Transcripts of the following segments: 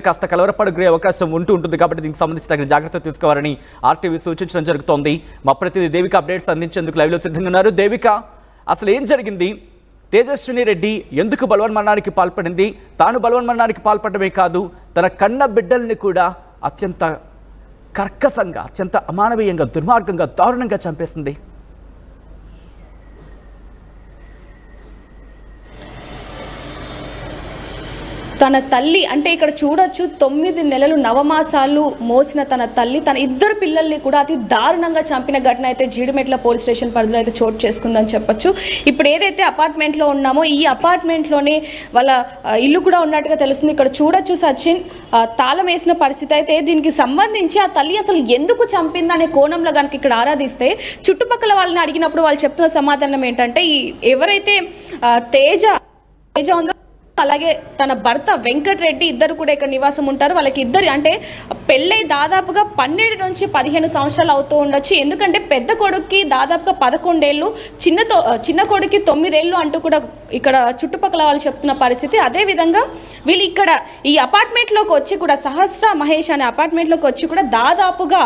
కాస్త కలవరపడే అవకాశం ఉంటుంది కాబట్టి దీనికి సంబంధించి తగిన జాగ్రత్త తీసుకోవాలని ఆర్టీవీ సూచించడం జరుగుతోంది. మా ప్రతినిధి దేవిక అప్డేట్స్ అందించేందుకు లైవ్లో సిద్ధంగా ఉన్నారు. దేవిక, అసలు ఏం జరిగింది? తేజస్విని రెడ్డి ఎందుకు బలవన్మరణానికి పాల్పడింది? తాను బలవన్మరణానికి పాల్పడమే కాదు, తన కన్న బిడ్డల్ని కూడా అత్యంత కర్కశంగా, అత్యంత అమానవీయంగా, దుర్మార్గంగా, దారుణంగా చంపేసింది. తన తల్లి అంటే ఇక్కడ చూడొచ్చు, 9 నెలలు నవమాసాలు మోసిన తన తల్లి తన ఇద్దరు పిల్లల్ని కూడా అతి దారుణంగా చంపిన ఘటన అయితే జీడిమెట్ల పోలీస్ స్టేషన్ పరిధిలో అయితే చోటు చేసుకుందని చెప్పొచ్చు. ఇప్పుడు ఏదైతే అపార్ట్మెంట్లో ఉన్నామో ఈ అపార్ట్మెంట్లోనే వాళ్ళ ఇల్లు కూడా ఉన్నట్టుగా తెలుస్తుంది. ఇక్కడ చూడొచ్చు సచిన్, తాళం వేసిన పరిస్థితి అయితే. దీనికి సంబంధించి ఆ తల్లి అసలు ఎందుకు చంపిందనే కోణంలో కనుక ఇక్కడ ఆరాధిస్తే చుట్టుపక్కల వాళ్ళని అడిగినప్పుడు వాళ్ళు చెప్తున్న సమాధానం ఏంటంటే, ఈ ఎవరైతే తేజ ఉందో అలాగే తన భర్త వెంకటరెడ్డి ఇద్దరు కూడా ఇక్కడ నివాసం ఉంటారు. వాళ్ళకి ఇద్దరు అంటే పెళ్ళై దాదాపుగా 12 నుంచి 15 సంవత్సరాలు అవుతూ ఉండొచ్చు. ఎందుకంటే పెద్ద కొడుక్కి దాదాపుగా 11 ఏళ్ళు, చిన్న కొడుక్కి 9 ఏళ్ళు అంటూ కూడా ఇక్కడ చుట్టుపక్కల వాళ్ళు చెప్తున్న పరిస్థితి. అదేవిధంగా వీళ్ళు ఇక్కడ ఈ అపార్ట్మెంట్లోకి వచ్చి కూడా, సహస్ర మహేష్ అనే అపార్ట్మెంట్లోకి వచ్చి కూడా దాదాపుగా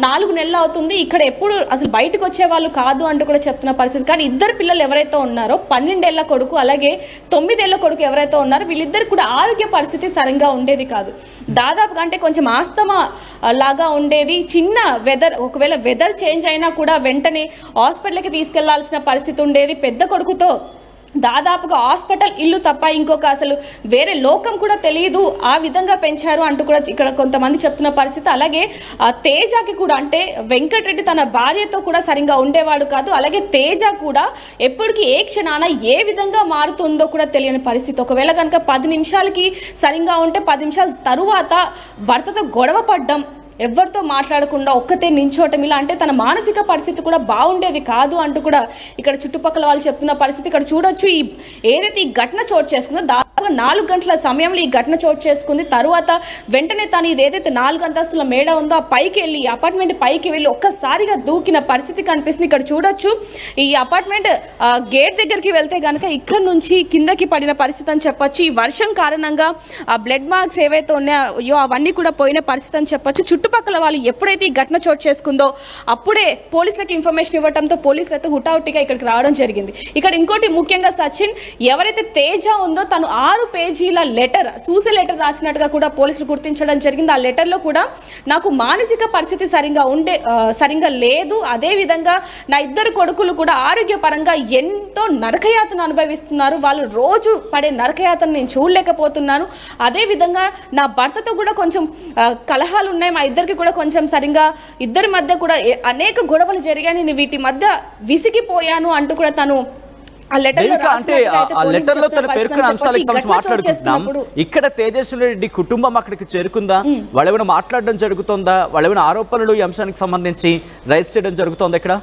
4 నెలలు అవుతుంది. ఇక్కడ ఎప్పుడు అసలు బయటకు వచ్చే వాళ్ళు కాదు అంటూ కూడా చెప్తున్న పరిస్థితి. కానీ ఇద్దరు పిల్లలు ఎవరైతే ఉన్నారో 12 ఏళ్ల కొడుకు అలాగే 9 ఏళ్ల కొడుకు ఎవరైతే ఉన్నారో వీళ్ళిద్దరు కూడా ఆరోగ్య పరిస్థితి సరిగ్గా ఉండేది కాదు. దాదాపుగా అంటే కొంచెం ఆస్తమా లాగా ఉండేది. చిన్న ఒకవేళ వెదర్ చేంజ్ అయినా కూడా వెంటనే హాస్పిటల్కి తీసుకెళ్లాల్సిన పరిస్థితి ఉండేది. పెద్ద కొడుకుతో దాదాపుగా హాస్పిటల్ ఇల్లు తప్ప ఇంకొక అసలు వేరే లోకం కూడా తెలియదు, ఆ విధంగా పెంచారు అంటూ కూడా ఇక్కడ కొంతమంది చెప్తున్న పరిస్థితి. అలాగే తేజకి కూడా అంటే వెంకటరెడ్డి తన భార్యతో కూడా సరిగ్గా ఉండేవాడు కాదు. అలాగే తేజ కూడా ఎప్పటికీ ఏ క్షణాన ఏ విధంగా మారుతుందో కూడా తెలియని పరిస్థితి. ఒకవేళ కనుక 10 నిమిషాలకి సరిగ్గా ఉంటే 10 నిమిషాల తరువాత భర్తతో గొడవ పడ్డం, ఎవరితో మాట్లాడకుండా ఒక్కతే నించోటం, ఇలా అంటే తన మానసిక పరిస్థితి కూడా బాగుండేది కాదు అంటూ కూడా ఇక్కడ చుట్టుపక్కల వాళ్ళు చెప్తున్న పరిస్థితి. ఇక్కడ చూడొచ్చు, ఏదైతే ఈ ఘటన చోటు చేసుకుందో దాదాపుగా 4 గంటల సమయంలో ఈ ఘటన చోటు చేసుకుంది. తరువాత వెంటనే తను ఏదైతే 4 అంతస్తుల మేడ ఉందో ఆ పైకి వెళ్ళి, ఈ అపార్ట్మెంట్ పైకి వెళ్ళి ఒక్కసారిగా దూకిన పరిస్థితి కనిపిస్తుంది. ఇక్కడ చూడొచ్చు, ఈ అపార్ట్మెంట్ గేట్ దగ్గరికి వెళ్తే కనుక ఇక్కడ నుంచి కిందకి పడిన పరిస్థితి అని చెప్పొచ్చు. ఈ వర్షం కారణంగా ఆ బ్లడ్ మార్క్స్ ఏవైతే ఉన్నాయో అవన్నీ కూడా పోయిన పరిస్థితి అని చెప్పొచ్చు. చుట్టుపక్కల వాళ్ళు ఎప్పుడైతే ఈ ఘటన చోటు చేసుకుందో అప్పుడే పోలీసులకు ఇన్ఫర్మేషన్ ఇవ్వడంతో పోలీసులు అయితే హుటాహుటిగా ఇక్కడికి రావడం జరిగింది. ఇక్కడ ఇంకోటి ముఖ్యంగా సచిన్, ఎవరైతే తేజ ఉందో తను 6 పేజీల లెటర్, సూసైడ్ రాసినట్టుగా కూడా పోలీసులు గుర్తించడం జరిగింది. ఆ లెటర్లో కూడా నాకు మానసిక పరిస్థితి సరిగ్గా లేదు, అదేవిధంగా నా ఇద్దరు కొడుకులు కూడా ఆరోగ్యపరంగా ఎంతో నరకయాతన అనుభవిస్తున్నారు, వాళ్ళు రోజు పడే నరకయాతన నేను చూడలేకపోతున్నాను, అదేవిధంగా నా భర్తతో కూడా కొంచెం కలహాలు ఉన్నాయి, మా ఇద్దరికి కూడా కొంచెం సరిగ్గా ఇద్దరి మధ్య కూడా అనేక గొడవలు జరిగాయి, నేను వీటి మధ్య విసిగిపోయాను అంటూ కూడా తను ఇక్కడ తేజస్వి రెడ్డి కుటుంబం అక్కడికి చేరుకుందా? వాళ్ళు ఏమైనా మాట్లాడడం జరుగుతుందా? వాళ్ళు ఏమైనా ఆరోపణలు ఈ అంశానికి సంబంధించి రైజ్ చేయడం జరుగుతుందా? ఇక్కడ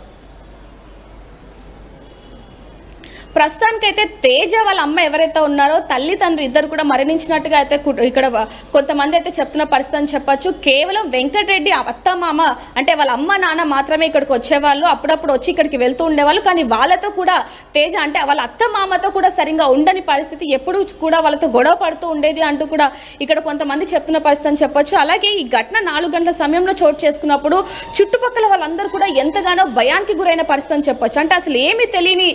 ప్రస్తుతానికైతే తేజ వాళ్ళ అమ్మ ఎవరైతే ఉన్నారో తల్లి తండ్రి ఇద్దరు కూడా మరణించినట్టుగా అయితే ఇక్కడ కొంతమంది అయితే చెప్తున్న పరిస్థితి అని చెప్పొచ్చు. కేవలం వెంకటరెడ్డి అత్త మామ అంటే వాళ్ళ అమ్మ నాన్న మాత్రమే ఇక్కడికి వచ్చేవాళ్ళు, అప్పుడప్పుడు వచ్చి ఇక్కడికి వెళ్తూ ఉండేవాళ్ళు. కానీ వాళ్ళతో కూడా తేజ అంటే వాళ్ళ అత్త మామతో కూడా సరిగ్గా ఉండని పరిస్థితి, ఎప్పుడు కూడా వాళ్ళతో గొడవ పడుతూ ఉండేది అంటూ కూడా ఇక్కడ కొంతమంది చెప్తున్న పరిస్థితి అని చెప్పొచ్చు. అలాగే ఈ ఘటన 4 గంటల సమయంలో చోటు చేసుకున్నప్పుడు చుట్టుపక్కల వాళ్ళందరూ కూడా ఎంతగానో భయానికి గురైన పరిస్థితి అని చెప్పొచ్చు. అంటే అసలు ఏమీ తెలియని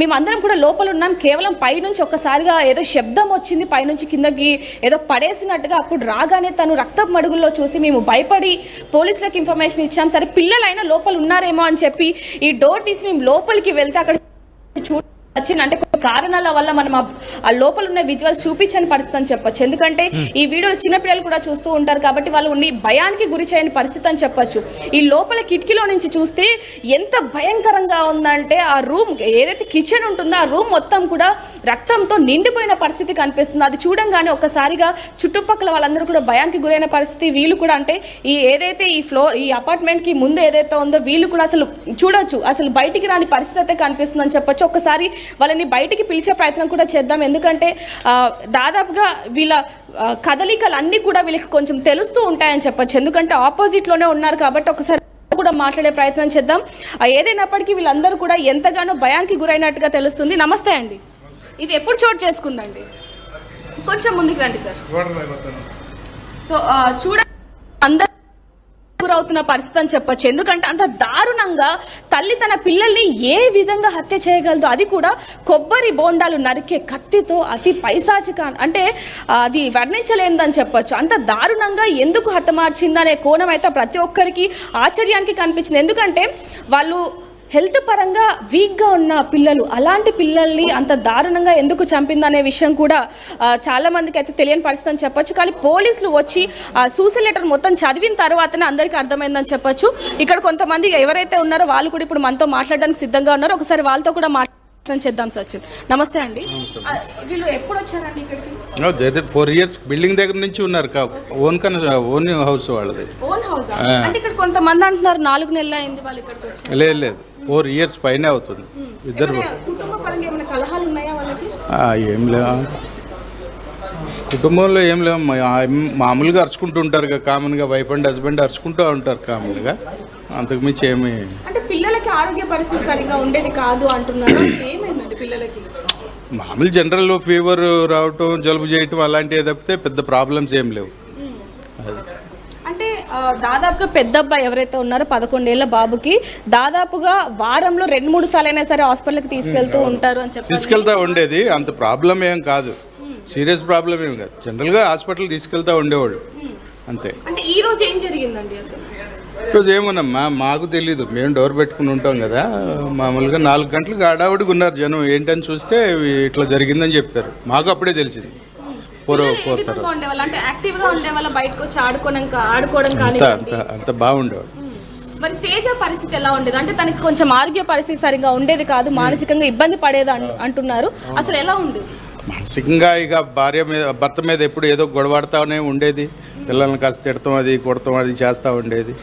మేము అందరం కూడా లోపల ఉన్నాం, కేవలం పైనుంచి ఒక్కసారిగా ఏదో శబ్దం వచ్చింది, పైనుంచి కిందకి ఏదో పడేసినట్టుగా. అప్పుడు రాగానే తను రక్తపు మడుగుల్లో చూసి మేము భయపడి పోలీసులకు ఇన్ఫర్మేషన్ ఇచ్చాం. సరే పిల్లలైనా లోపల ఉన్నారేమో అని చెప్పి ఈ డోర్ తీసి మేము లోపలికి వెళ్తే అక్కడ అంటే కొన్ని కారణాల వల్ల మనం ఆ లోపల ఉన్న విజువల్స్ చూపించని పరిస్థితి అని చెప్పొచ్చు. ఎందుకంటే ఈ వీడియోలో చిన్నపిల్లలు కూడా చూస్తూ ఉంటారు కాబట్టి వాళ్ళు భయానికి గురి చేయని పరిస్థితి అని చెప్పొచ్చు. ఈ లోపల కిటికీలో నుంచి చూస్తే ఎంత భయంకరంగా ఉందంటే ఆ రూమ్ ఏదైతే కిచెన్ ఉంటుందో ఆ రూమ్ మొత్తం కూడా రక్తంతో నిండిపోయిన పరిస్థితి కనిపిస్తుంది. అది చూడంగానే ఒక్కసారిగా చుట్టుపక్కల వాళ్ళందరూ కూడా భయానికి గురైన పరిస్థితి. వీళ్ళు కూడా అంటే ఏదైతే ఈ అపార్ట్మెంట్ కి ముందు ఏదైతే ఉందో వీళ్ళు కూడా అసలు చూడొచ్చు, అసలు బయటికి రాని పరిస్థితి అయితే కనిపిస్తుందని చెప్పొచ్చు. ఒక్కసారి వాళ్ళని బయటికి పిలిచే ప్రయత్నం కూడా చేద్దాం, ఎందుకంటే దాదాపుగా వీళ్ళ కదలికలు అన్నీ కూడా వీళ్ళకి కొంచెం తెలుస్తూ ఉంటాయని చెప్పొచ్చు. ఎందుకంటే ఆపోజిట్లోనే ఉన్నారు కాబట్టి ఒకసారి కూడా మాట్లాడే ప్రయత్నం చేద్దాం. ఏదైనప్పటికీ వీళ్ళందరూ కూడా ఎంతగానో భయానికి గురైనట్టుగా తెలుస్తుంది. నమస్తే అండి, ఇది ఎప్పుడు చోటు చేసుకుందండి? కొంచెం ముందుకు రండి సార్. సో చూడ అందరూ గురవుతున్న పరిస్థితి అని చెప్పొచ్చు. ఎందుకంటే అంత దారుణంగా తల్లి తన పిల్లల్ని ఏ విధంగా హత్య చేయగలదు, అది కూడా కొబ్బరి బోండాలు నరికే కత్తితో, అతి పైశాచిక, అంటే అది వర్ణించలేనిదని చెప్పొచ్చు. అంత దారుణంగా ఎందుకు హతమార్చిందనే కోణం అయితే ప్రతి ఒక్కరికి ఆశ్చర్యానికి కనిపించింది. ఎందుకంటే వాళ్ళు హెల్త్ పరంగా వీక్గా ఉన్న పిల్లలు, అలాంటి పిల్లల్ని అంత దారుణంగా ఎందుకు చంపిందనే విషయం కూడా చాలా మందికి అయితే తెలియని పరిస్థితి అని చెప్పొచ్చు. కానీ పోలీసులు వచ్చి ఆ సూసైడ్ లెటర్ మొత్తం చదివిన తర్వాతనే అందరికీ అర్థమైందని చెప్పొచ్చు. ఇక్కడ కొంతమంది ఎవరైతే ఉన్నారో వాళ్ళు కూడా ఇప్పుడు మనతో మాట్లాడడానికి సిద్ధంగా ఉన్నారు. ఒకసారి వాళ్ళతో కూడా మాట్లాడడం చేద్దాం. సచిన్, నమస్తే అండి. వీళ్ళు ఎప్పుడు వచ్చారండి ఇక్కడికి? 4 years బిల్డింగ్ దగ్గర నుంచి ఉన్నారు. ఓన్ హౌస్ వాళ్ళది. ఓన్ హౌస్ అంటే ఇక్కడ కొంతమంది అంటున్నారు 4 నెలలు అయింది వాళ్ళు ఇక్కడికి వచ్చి. లేదు 4 years పైనే అవుతుంది. ఇద్దరు కుటుంబ పరంగా ఏమైనా కలహాలు ఉన్నాయా వాళ్ళకి? ఏం లేవు, కుటుంబంలో ఏం లేవు. మామూలుగా అరుచుకుంటూ ఉంటారు కదా, కామన్గా వైఫ్ అండ్ హస్బెండ్ అరుచుకుంటూ ఉంటారు కామన్గా, అంతకుమించి ఏమి. అంటే పిల్లలకి ఆరోగ్య పరిస్థితి సరిగా ఉండేది కాదు అంటున్నారు. ఏమైందండి పిల్లలకి? మామూలు జనరల్ ఫీవర్ రావటం, జలుబు చేయటం అలాంటివి తప్పితే పెద్ద ప్రాబ్లమ్స్ ఏం లేవు. అంటే దాదాపుగా పెద్ద అబ్బాయి ఎవరైతే ఉన్నారో 11 ఏళ్ల బాబుకి దాదాపుగా వారంలో 2-3 సార్లు అయినా సరే హాస్పిటల్కి తీసుకెళ్తూ ఉంటారు అని చెప్పి తీసుకెళ్తా ఉండేది. అంత ప్రాబ్లం ఏం కాదు, సీరియస్ ప్రాబ్లం ఏం కాదు. జనరల్గా హాస్పిటల్ తీసుకెళ్తా ఉండేవాడు అంతే. అంటే ఈ రోజు ఏం జరిగిందండి అసలు? ఈరోజు ఏమోనమ్మా మాకు తెలీదు, మేము డోర్ పెట్టుకుని ఉంటాం కదా. మామూలుగా 4 గంటలకు హడావుడిగా ఉన్నారు జనం. ఏంటని చూస్తే ఇట్లా జరిగిందని చెప్పారు. మాకు అప్పుడే తెలిసింది. అంత బాగుండేవాడు. మరి తేజ పరిస్థితి ఎలా ఉండేది? అంటే తనకి కొంచెం ఆరోగ్య పరిస్థితి సరిగా ఉండేది కాదు, మానసికంగా ఇబ్బంది పడేది అంటున్నారు. అసలు ఎలా ఉండేది? మానసికంగా ఇక భర్త మీద ఎప్పుడు ఏదో గొడవడతానే ఉండేది. పిల్లల్ని కాస్త తిడతాం, అది కొడతాం, అది చేస్తూ ఉండేది.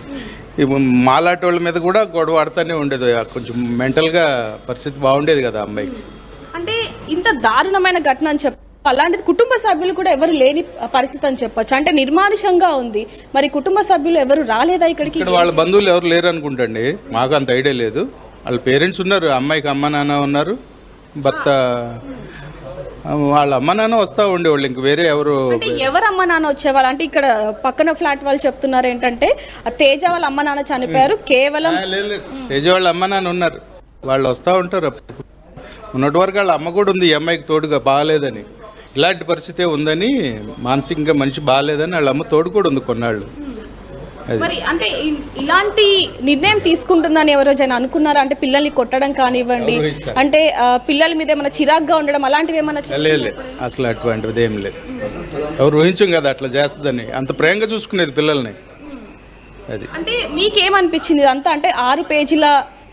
మాలాంటి వాళ్ళ మీద కూడా గొడవ ఆడుతూనే ఉండేది. కొంచెం మెంటల్గా పరిస్థితి బాగుండేది కదా అమ్మాయికి. అంటే ఇంత దారుణమైన ఘటన అని చెప్పి అలాంటిది కుటుంబ సభ్యులు కూడా ఎవరు లేని పరిస్థితి అని చెప్పొచ్చు. అంటే నిర్మానుషంగా ఉంది. మరి కుటుంబ సభ్యులు ఎవరు రాలేదా ఇక్కడికి? ఇక్కడ వాళ్ళ బంధువులు ఎవరు లేరు అనుకుంటండి, మాకు అంత ఐడియా లేదు. వాళ్ళ పేరెంట్స్ ఉన్నారు, అమ్మాయికి అమ్మ నాన్న ఉన్నారు, భర్త వాళ్ళ అమ్మ నాన్న వస్తూ ఉండేవాళ్ళు. ఇంక వేరే ఎవరు అమ్మ నాన్న వచ్చేవాళ్ళు? అంటే ఇక్కడ పక్కన ఫ్లాట్ వాళ్ళు చెప్తున్నారు ఏంటంటే తేజ వాళ్ళ అమ్మ నాన్న చనిపోయారు, కేవలం లేదు తేజ వాళ్ళ అమ్మ నాన్న ఉన్నారు, వాళ్ళు వస్తూ ఉంటారు. ఉన్నటి వరకు వాళ్ళ అమ్మ కూడా ఉంది, ఈ అమ్మాయికి తోడుగా బాగాలేదని, ఇలాంటి పరిస్థితే ఉందని, మానసికంగా మనిషి బాగాలేదని వాళ్ళ అమ్మ తోడు కూడా ఉంది కొన్నాళ్ళు. మరి అంటే ఇలాంటి నిర్ణయం తీసుకుంటుందని ఎవరో జన అనుకున్నారా? అంటే పిల్లల్ని కొట్టడం కానివ్వండి, అంటే పిల్లల మీద ఏమైనా చిరాగ్గా ఉండడం అలాంటివి ఏమైనా? లేదు అసలు అటువంటిది ఏం లేదు. ఎవరు ఊహించం కదా అట్లా చేస్తుందని. అంత ప్రేమగా చూసుకునేది పిల్లల్ని. అది అంటే మీకేమనిపించింది అంతా? అంటే 6 పేజీల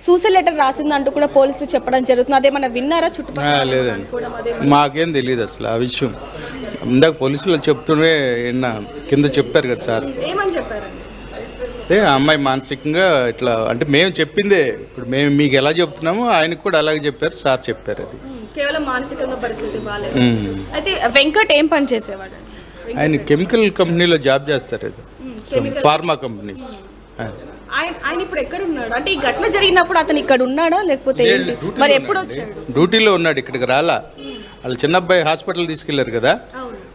సూసైడ్ లెటర్ రాసిందంటూ కూడా పోలీసులు చెప్పడం జరుగుతుంది. అదేమన్నా విన్నారా చుట్టుపక్కల? లేదండి, మాకేం తెలియదు అసలు ఆ విషయం. ఇందాక పోలీసులు చెప్తూనే కింద చెప్పారు కదా సార్. ఏమని చెప్పారు? అదే అమ్మాయి మానసికంగా ఇట్లా, అంటే మేము చెప్పిందే ఇప్పుడు మేము మీకు ఎలా చెప్తున్నామో ఆయనకు కూడా అలాగే చెప్పారు సార్, చెప్పారు. అది కేవలం మానసికంగా పరిస్థితి బాగాలేదు. అయితే వెంకట్ ఏం పని చేసేవాడు? ఆయన కెమికల్ కంపెనీలో జాబ్ చేస్తారు, ఫార్మా కంపెనీస్. ఆయన ఇప్పుడు ఎక్కడ ఉన్నాడు? అంటే ఈ ఘటన జరిగినప్పుడు అతను ఇక్కడ ఉన్నాడా లేకపోతే ఏంటి? మరి ఎప్పుడు వచ్చాడు? డ్యూటీలో ఉన్నాడు, ఇక్కడికి రాలా. వాళ్ళ చిన్న అబ్బాయి హాస్పిటల్ తీసుకెళ్లారు కదా,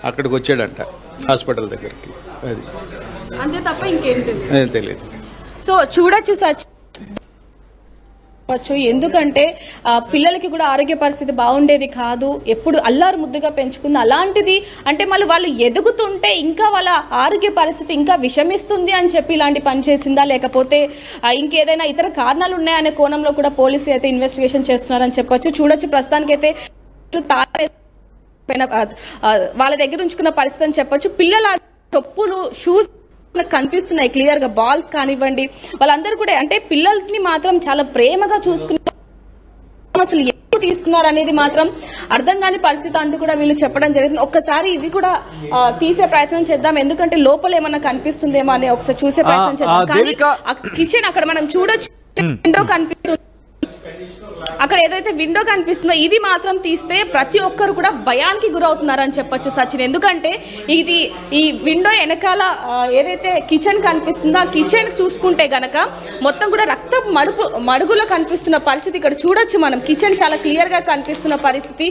అక్కడికి వచ్చాడంట హాస్పిటల్ దగ్గరికి. అది అంతే తప్ప ఇంకేం తెలియదు. సో చూడొచ్చు సచ్, ఎందుకంటే పిల్లలకి కూడా ఆరోగ్య పరిస్థితి బాగుండేది కాదు, ఎప్పుడు అల్లారు ముద్దుగా పెంచుకుంది. అలాంటిది అంటే మళ్ళీ వాళ్ళు ఎదుగుతుంటే ఇంకా వాళ్ళ ఆరోగ్య పరిస్థితి ఇంకా విషమిస్తుంది అని చెప్పి ఇలాంటి పని చేసిందా, లేకపోతే ఇంకేదైనా ఇతర కారణాలు ఉన్నాయనే కోణంలో కూడా పోలీసులు అయితే ఇన్వెస్టిగేషన్ చేస్తున్నారని చెప్పొచ్చు. చూడొచ్చు ప్రస్తుతానికైతే వాళ్ళ దగ్గర ఉంచుకున్న పరిస్థితి అని చెప్పొచ్చు. పిల్లల చెప్పులు, షూస్ కనిపిస్తున్నాయి క్లియర్ గా, బాల్స్ కానివ్వండి. వాళ్ళందరూ కూడా అంటే పిల్లల్ని మాత్రం చాలా ప్రేమగా చూసుకున్నారు. అసలు ఎందుకు తీసుకున్నారు అనేది మాత్రం అర్థం కాని పరిస్థితి అంటూ కూడా వీళ్ళు చెప్పడం జరిగింది. ఒక్కసారి ఇవి కూడా తీసే ప్రయత్నం చేద్దాం, ఎందుకంటే లోపల ఏమన్నా కనిపిస్తుందేమో అని ఒకసారి చూసే ప్రయత్నం చేద్దాం. కానీ కిచెన్ అక్కడ మనం చూడొచ్చు, విండో కనిపిస్తుంది. అక్కడ ఏదైతే విండో కనిపిస్తుందో ఇది మాత్రం తీస్తే ప్రతి ఒక్కరు కూడా భయానికి గురవుతున్నారని చెప్పొచ్చు సచిన్. ఎందుకంటే ఇది ఈ విండో వెనకాల ఏదైతే కిచెన్ కనిపిస్తుందో ఆ కిచెన్ చూసుకుంటే గనక మొత్తం కూడా రక్త మడుగులో కనిపిస్తున్న పరిస్థితి ఇక్కడ చూడొచ్చు మనం. కిచెన్ చాలా క్లియర్ గా కనిపిస్తున్న పరిస్థితి.